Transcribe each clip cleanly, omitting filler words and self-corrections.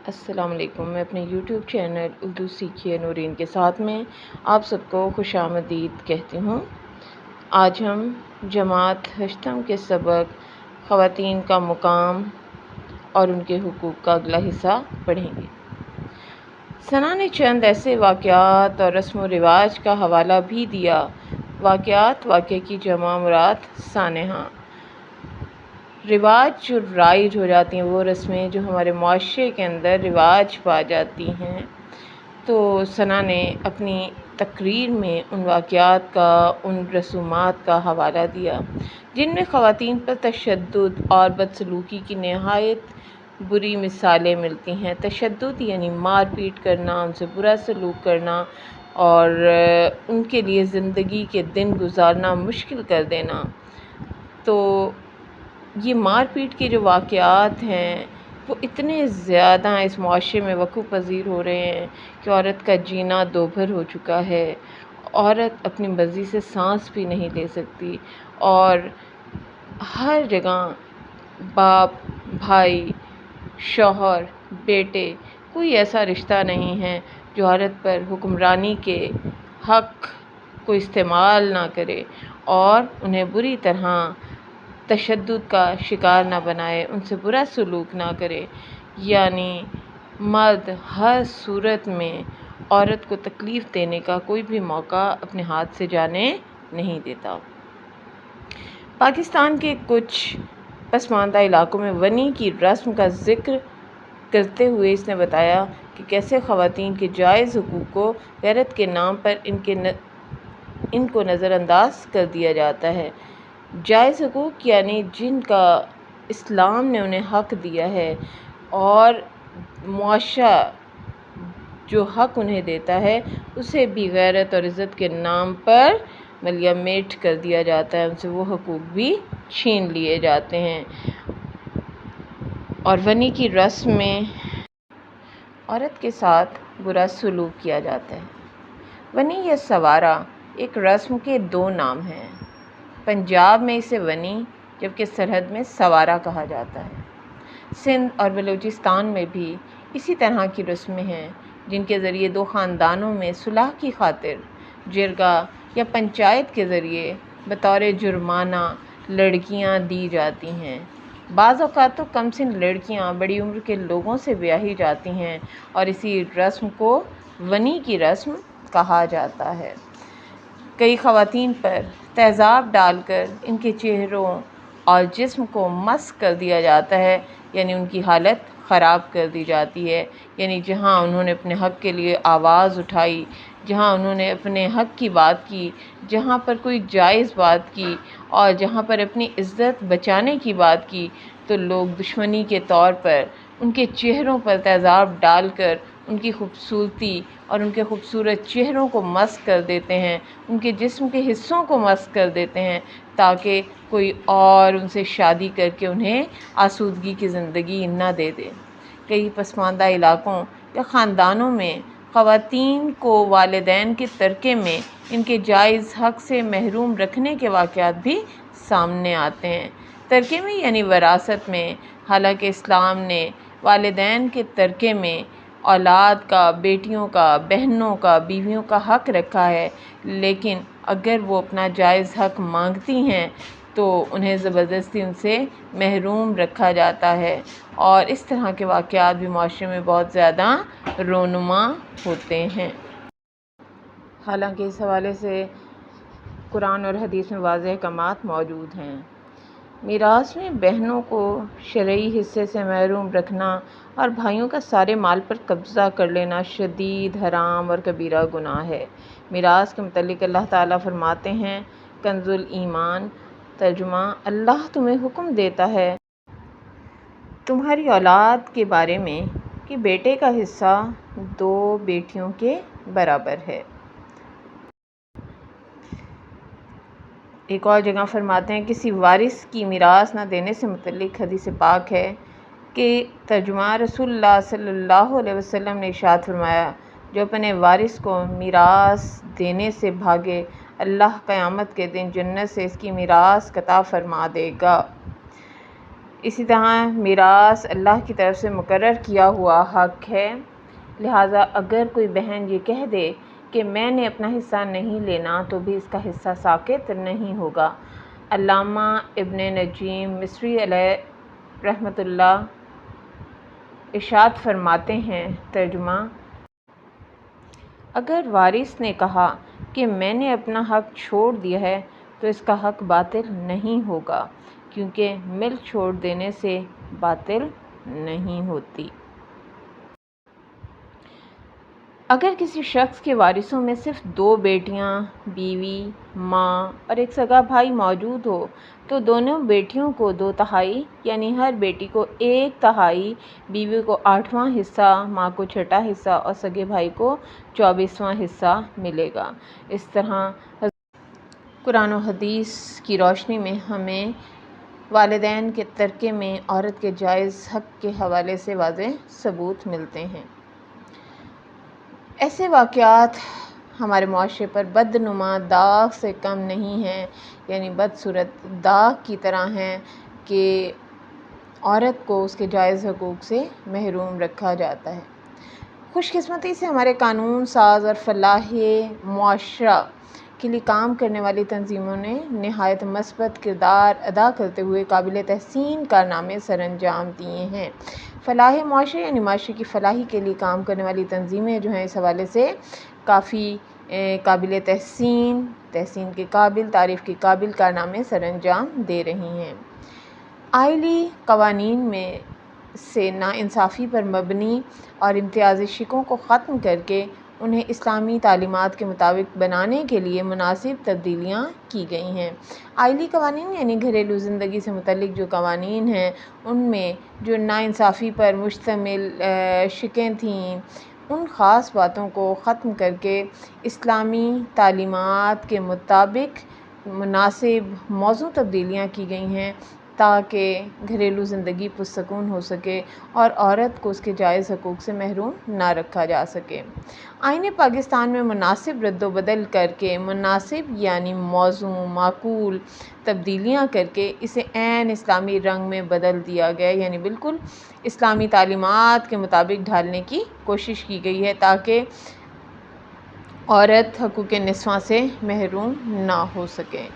السلام علیکم۔ میں اپنے یوٹیوب چینل اردو سیکھیے نورین کے ساتھ میں آپ سب کو خوش آمدید کہتی ہوں۔ آج ہم جماعت ہشتم کے سبق خواتین کا مقام اور ان کے حقوق کا اگلا حصہ پڑھیں گے۔ ثنا نے چند ایسے واقعات اور رسم و رواج کا حوالہ بھی دیا۔ واقعات واقعے کی جمع مراد سانحہ، رواج جو رائج ہو جاتی ہیں، وہ رسمیں جو ہمارے معاشرے کے اندر رواج پا جاتی ہیں۔ تو ثنا نے اپنی تقریر میں ان واقعات کا، ان رسومات کا حوالہ دیا جن میں خواتین پر تشدد اور بدسلوکی کی نہایت بری مثالیں ملتی ہیں۔ تشدد یعنی مار پیٹ کرنا، ان سے برا سلوک کرنا اور ان کے لیے زندگی کے دن گزارنا مشکل کر دینا۔ تو یہ مار پیٹ کے جو واقعات ہیں وہ اتنے زیادہ اس معاشرے میں وقوع پذیر ہو رہے ہیں کہ عورت کا جینا دوبھر ہو چکا ہے۔ عورت اپنی مرضی سے سانس بھی نہیں لے سکتی اور ہر جگہ باپ، بھائی، شوہر، بیٹے، کوئی ایسا رشتہ نہیں ہے جو عورت پر حکمرانی کے حق کو استعمال نہ کرے اور انہیں بری طرح تشدد کا شکار نہ بنائے، ان سے برا سلوک نہ کرے۔ یعنی مرد ہر صورت میں عورت کو تکلیف دینے کا کوئی بھی موقع اپنے ہاتھ سے جانے نہیں دیتا۔ پاکستان کے کچھ پسماندہ علاقوں میں ونی کی رسم کا ذکر کرتے ہوئے اس نے بتایا کہ کیسے خواتین کے جائز حقوق کو غیرت کے نام پر ان کو نظر انداز کر دیا جاتا ہے۔ جائز حقوق یعنی جن کا اسلام نے انہیں حق دیا ہے اور معاشرہ جو حق انہیں دیتا ہے اسے بھی غیرت اور عزت کے نام پر ملیا میٹ کر دیا جاتا ہے، ان سے وہ حقوق بھی چھین لیے جاتے ہیں۔ اور ونی کی رسم میں عورت کے ساتھ برا سلوک کیا جاتا ہے۔ ونی یا سوارا ایک رسم کے دو نام ہیں۔ پنجاب میں اسے ونی جبکہ سرحد میں سوارا کہا جاتا ہے۔ سندھ اور بلوچستان میں بھی اسی طرح کی رسمیں ہیں جن کے ذریعے دو خاندانوں میں صلح کی خاطر جرگہ یا پنچایت کے ذریعے بطور جرمانہ لڑکیاں دی جاتی ہیں۔ بعض اوقات تو کم سن لڑکیاں بڑی عمر کے لوگوں سے بیاہی جاتی ہیں اور اسی رسم کو ونی کی رسم کہا جاتا ہے۔ کئی خواتین پر تیزاب ڈال کر ان کے چہروں اور جسم کو مسخ کر دیا جاتا ہے، یعنی ان کی حالت خراب کر دی جاتی ہے۔ یعنی جہاں انہوں نے اپنے حق کے لیے آواز اٹھائی، جہاں انہوں نے اپنے حق کی بات کی، جہاں پر کوئی جائز بات کی اور جہاں پر اپنی عزت بچانے کی بات کی، تو لوگ دشمنی کے طور پر ان کے چہروں پر تیزاب ڈال کر ان کی خوبصورتی اور ان کے خوبصورت چہروں کو مسخ کر دیتے ہیں، ان کے جسم کے حصوں کو مسخ کر دیتے ہیں تاکہ کوئی اور ان سے شادی کر کے انہیں آسودگی کی زندگی نہ دے دے۔ کئی پسماندہ علاقوں یا خاندانوں میں خواتین کو والدین کے ترکے میں ان کے جائز حق سے محروم رکھنے کے واقعات بھی سامنے آتے ہیں۔ ترکے میں یعنی وراثت میں، حالانکہ اسلام نے والدین کے ترکے میں اولاد کا، بیٹیوں کا، بہنوں کا، بیویوں کا حق رکھا ہے، لیکن اگر وہ اپنا جائز حق مانگتی ہیں تو انہیں زبردستی ان سے محروم رکھا جاتا ہے، اور اس طرح کے واقعات بھی معاشرے میں بہت زیادہ رونما ہوتے ہیں۔ حالانکہ اس حوالے سے قرآن اور حدیث میں واضح احکامات موجود ہیں۔ میراث میں بہنوں کو شرعی حصے سے محروم رکھنا اور بھائیوں کا سارے مال پر قبضہ کر لینا شدید حرام اور کبیرہ گناہ ہے۔ میراث کے متعلق اللہ تعالیٰ فرماتے ہیں، کنز الایمان، ترجمہ: اللہ تمہیں حکم دیتا ہے تمہاری اولاد کے بارے میں کہ بیٹے کا حصہ 2 بیٹیوں کے برابر ہے۔ ایک اور جگہ فرماتے ہیں، کسی وارث کی میراث نہ دینے سے متعلق حدیث پاک ہے کہ ترجمہ: رسول اللہ صلی اللہ علیہ وسلم نے ارشاد فرمایا، جو اپنے وارث کو میراث دینے سے بھاگے، اللہ قیامت کے دن جنت سے اس کی میراث قطع فرما دے گا۔ اسی طرح میراث اللہ کی طرف سے مقرر کیا ہوا حق ہے، لہٰذا اگر کوئی بہن یہ کہہ دے کہ میں نے اپنا حصہ نہیں لینا تو بھی اس کا حصہ ساقط نہیں ہوگا۔ علامہ ابن نجیم مصری علیہ رحمۃ اللہ ارشاد فرماتے ہیں، ترجمہ: اگر وارث نے کہا کہ میں نے اپنا حق چھوڑ دیا ہے تو اس کا حق باطل نہیں ہوگا، کیونکہ ملک چھوڑ دینے سے باطل نہیں ہوتی۔ اگر کسی شخص کے وارثوں میں صرف 2 بیٹیاں، بیوی، ماں اور ایک سگا بھائی موجود ہو تو دونوں بیٹیوں کو 2/3 یعنی ہر بیٹی کو 1/3، بیوی کو 8واں حصہ، ماں کو 6واں حصہ اور سگے بھائی کو 24واں حصہ ملے گا۔ اس طرح قرآن و حدیث کی روشنی میں ہمیں والدین کے ترکے میں عورت کے جائز حق کے حوالے سے واضح ثبوت ملتے ہیں۔ ایسے واقعات ہمارے معاشرے پر بدنما داغ سے کم نہیں ہیں، یعنی بدصورت داغ کی طرح ہیں کہ عورت کو اس کے جائز حقوق سے محروم رکھا جاتا ہے۔ خوش قسمتی سے ہمارے قانون ساز اور فلاح معاشرہ کے لیے کام کرنے والی تنظیموں نے نہایت مثبت کردار ادا کرتے ہوئے قابل تحسین کارنامے سر انجام دیے ہیں۔ فلاح معاشرہ یعنی معاشرے کی فلاحی کے لیے کام کرنے والی تنظیمیں جو ہیں اس حوالے سے کافی قابل تحسین کے قابل، تعریف کے قابل کارنامے سر انجام دے رہی ہیں۔ آئلی قوانین میں سے ناانصافی پر مبنی اور امتیازی شقوں کو ختم کر کے انہیں اسلامی تعلیمات کے مطابق بنانے کے لیے مناسب تبدیلیاں کی گئی ہیں۔ آئلی قوانین یعنی گھریلو زندگی سے متعلق جو قوانین ہیں ان میں جو ناانصافی پر مشتمل شقیں تھیں ان خاص باتوں کو ختم کر کے اسلامی تعلیمات کے مطابق مناسب موزوں تبدیلیاں کی گئی ہیں تاکہ گھریلو زندگی پرسکون ہو سکے اور عورت کو اس کے جائز حقوق سے محروم نہ رکھا جا سکے۔ آئین پاکستان میں مناسب رد و بدل کر کے مناسب یعنی موزوں معقول تبدیلیاں کر کے اسے عین اسلامی رنگ میں بدل دیا گیا، یعنی بالکل اسلامی تعلیمات کے مطابق ڈھالنے کی کوشش کی گئی ہے تاکہ عورت حقوق نسواں سے محروم نہ ہو سکے۔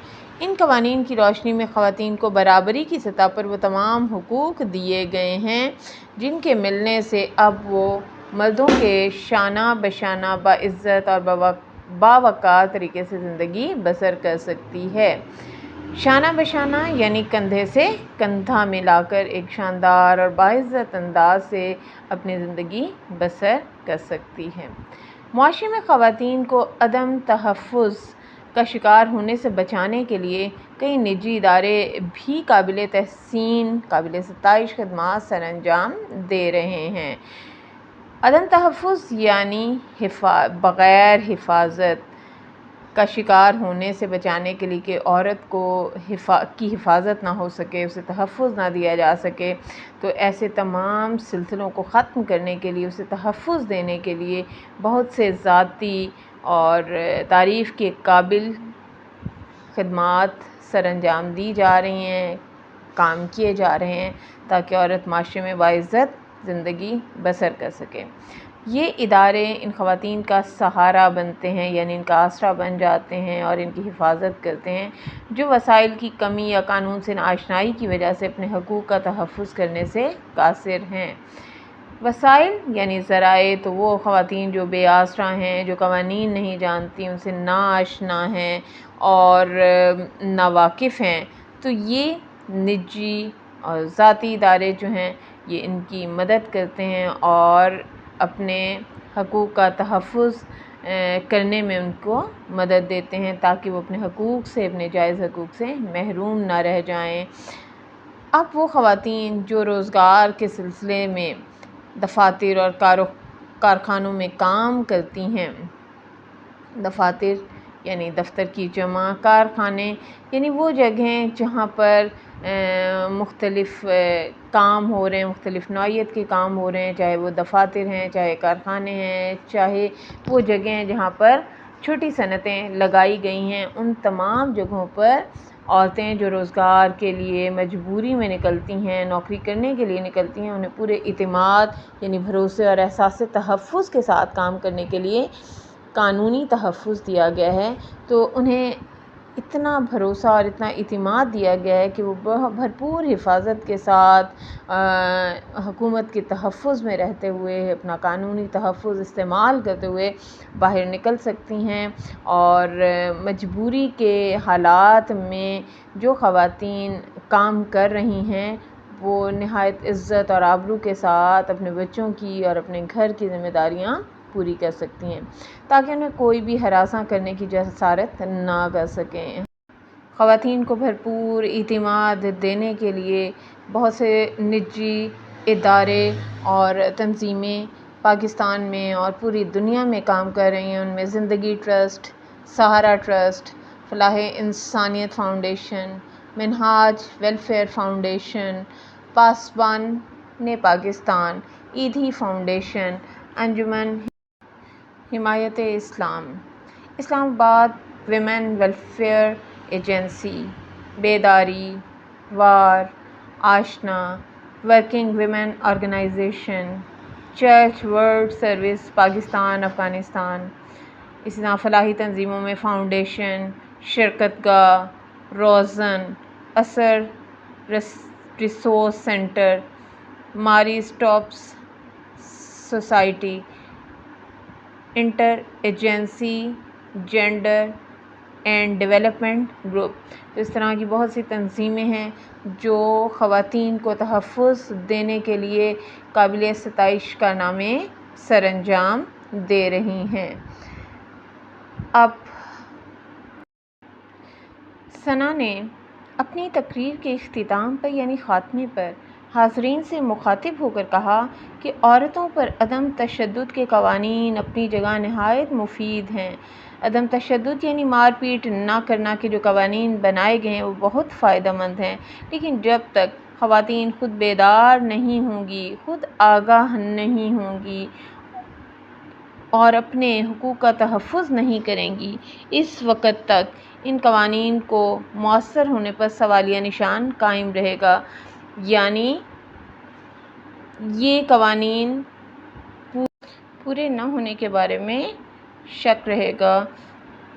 ان قوانین کی روشنی میں خواتین کو برابری کی سطح پر وہ تمام حقوق دیے گئے ہیں جن کے ملنے سے اب وہ مردوں کے شانہ بشانہ باعزت اور باوقار طریقے سے زندگی بسر کر سکتی ہے۔ شانہ بشانہ یعنی کندھے سے کندھا ملا کر ایک شاندار اور باعزت انداز سے اپنی زندگی بسر کر سکتی ہے۔ معاشرے میں خواتین کو عدم تحفظ کا شکار ہونے سے بچانے کے لیے کئی نجی ادارے بھی قابل تحسین، قابل ستائش خدمات سر انجام دے رہے ہیں۔ عدم تحفظ یعنی بغیر حفاظت کا شکار ہونے سے بچانے کے لیے کہ عورت کو کی حفاظت نہ ہو سکے، اسے تحفظ نہ دیا جا سکے، تو ایسے تمام سلسلوں کو ختم کرنے کے لیے، اسے تحفظ دینے کے لیے بہت سے ذاتی اور تعریف کے قابل خدمات سر انجام دی جا رہی ہیں، کام کیے جا رہے ہیں تاکہ عورت معاشرے میں باعزت زندگی بسر کر سکے۔ یہ ادارے ان خواتین کا سہارا بنتے ہیں، یعنی ان کا آسرا بن جاتے ہیں اور ان کی حفاظت کرتے ہیں جو وسائل کی کمی یا قانون سے ناآشنائی کی وجہ سے اپنے حقوق کا تحفظ کرنے سے قاصر ہیں۔ وسائل یعنی ذرائع، تو وہ خواتین جو بے آسرا ہیں، جو قوانین نہیں جانتی، ان سے ناآشنا ہیں اور ناواقف ہیں، تو یہ نجی اور ذاتی ادارے جو ہیں یہ ان کی مدد کرتے ہیں اور اپنے حقوق کا تحفظ کرنے میں ان کو مدد دیتے ہیں تاکہ وہ اپنے حقوق سے، اپنے جائز حقوق سے محروم نہ رہ جائیں۔ اب وہ خواتین جو روزگار کے سلسلے میں دفاتر اور کارخانوں میں کام کرتی ہیں، دفاتر یعنی دفتر کی جمع، کارخانے یعنی وہ جگہیں جہاں پر مختلف کام ہو رہے ہیں، مختلف نوعیت کے کام ہو رہے ہیں، چاہے وہ دفاتر ہیں، چاہے کارخانے ہیں، چاہے وہ جگہیں جہاں پر چھوٹی صنعتیں لگائی گئی ہیں، ان تمام جگہوں پر عورتیں جو روزگار کے لیے مجبوری میں نکلتی ہیں، نوکری کرنے کے لیے نکلتی ہیں، انہیں پورے اعتماد یعنی بھروسے اور احساس تحفظ کے ساتھ کام کرنے کے لیے قانونی تحفظ دیا گیا ہے، تو انہیں اتنا بھروسہ اور اتنا اعتماد دیا گیا ہے کہ وہ بھرپور حفاظت کے ساتھ حکومت کے تحفظ میں رہتے ہوئے، اپنا قانونی تحفظ استعمال کرتے ہوئے باہر نکل سکتی ہیں، اور مجبوری کے حالات میں جو خواتین کام کر رہی ہیں وہ نہایت عزت اور آبرو کے ساتھ اپنے بچوں کی اور اپنے گھر کی ذمہ داریاں پوری کر سکتی ہیں، تاکہ انہیں کوئی بھی ہراساں کرنے کی جسارت نہ کر سکیں۔ خواتین کو بھرپور اعتماد دینے کے لیے بہت سے نجی ادارے اور تنظیمیں پاکستان میں اور پوری دنیا میں کام کر رہی ہیں۔ ان میں زندگی ٹرسٹ، سہارا Trust, Falah Insaniat Foundation, Minhaj Welfare Foundation, Pasban Pakistan, Edhi Foundation, Anjuman Himayat Islam, اسلام آباد women welfare agency, Bedari, War, آشنا، working women organization, church world service Pakistan Afghanistan, اسی طرح فلاحی تنظیموں میں فاؤنڈیشن، شرکت Gah, Rozan, Aasar resource centre, Marie Stopes society, inter agency gender and development group. تو اس طرح کی بہت سی تنظیمیں ہیں جو خواتین کو تحفظ دینے کے لیے قابل ستائش کارنامے سر انجام دے رہی ہیں۔ اب ثنا نے اپنی تقریر کے اختتام پر یعنی خاتمے پر حاضرین سے مخاطب ہو کر کہا کہ عورتوں پر عدم تشدد کے قوانین اپنی جگہ نہایت مفید ہیں۔ عدم تشدد یعنی مار پیٹ نہ کرنا کے جو قوانین بنائے گئے ہیں وہ بہت فائدہ مند ہیں، لیکن جب تک خواتین خود بیدار نہیں ہوں گی، خود آگاہ نہیں ہوں گی اور اپنے حقوق کا تحفظ نہیں کریں گی، اس وقت تک ان قوانین کو مؤثر ہونے پر سوالیہ نشان قائم رہے گا، یعنی یہ قوانین پورے نہ ہونے کے بارے میں شک رہے گا۔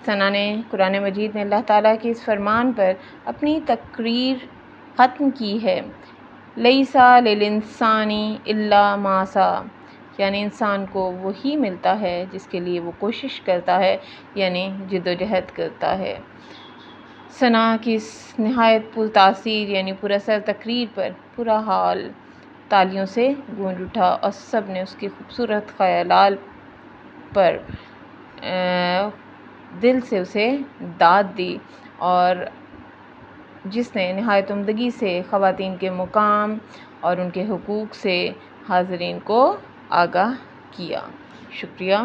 ثنا نے قرآن مجید میں اللہ تعالیٰ کے اس فرمان پر اپنی تقریر ختم کی ہے، لَيْسَ لِلْإِنسَانِ إِلَّا مَا سَعَى، یعنی انسان کو وہی ملتا ہے جس کے لیے وہ کوشش کرتا ہے، یعنی جدوجہد کرتا ہے۔ ثنا کی اس نہایت پرتاثیر یعنی پر اثر تقریر پر پورا ہال تالیوں سے گونج اٹھا اور سب نے اس کے خوبصورت خیالات پر دل سے اسے داد دی، اور جس نے نہایت عمدگی سے خواتین کے مقام اور ان کے حقوق سے حاضرین کو آگاہ کیا۔ شکریہ۔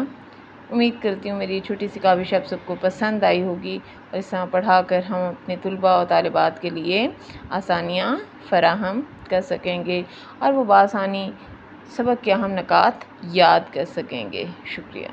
امید کرتی ہوں میری یہ چھوٹی سی کاوش آپ سب کو پسند آئی ہوگی، اور اس طرح پڑھا کر ہم اپنے طلباء اور طالبات کے لیے آسانیاں فراہم کر سکیں گے اور وہ بآسانی سبق کے اہم نکات یاد کر سکیں گے۔ شکریہ۔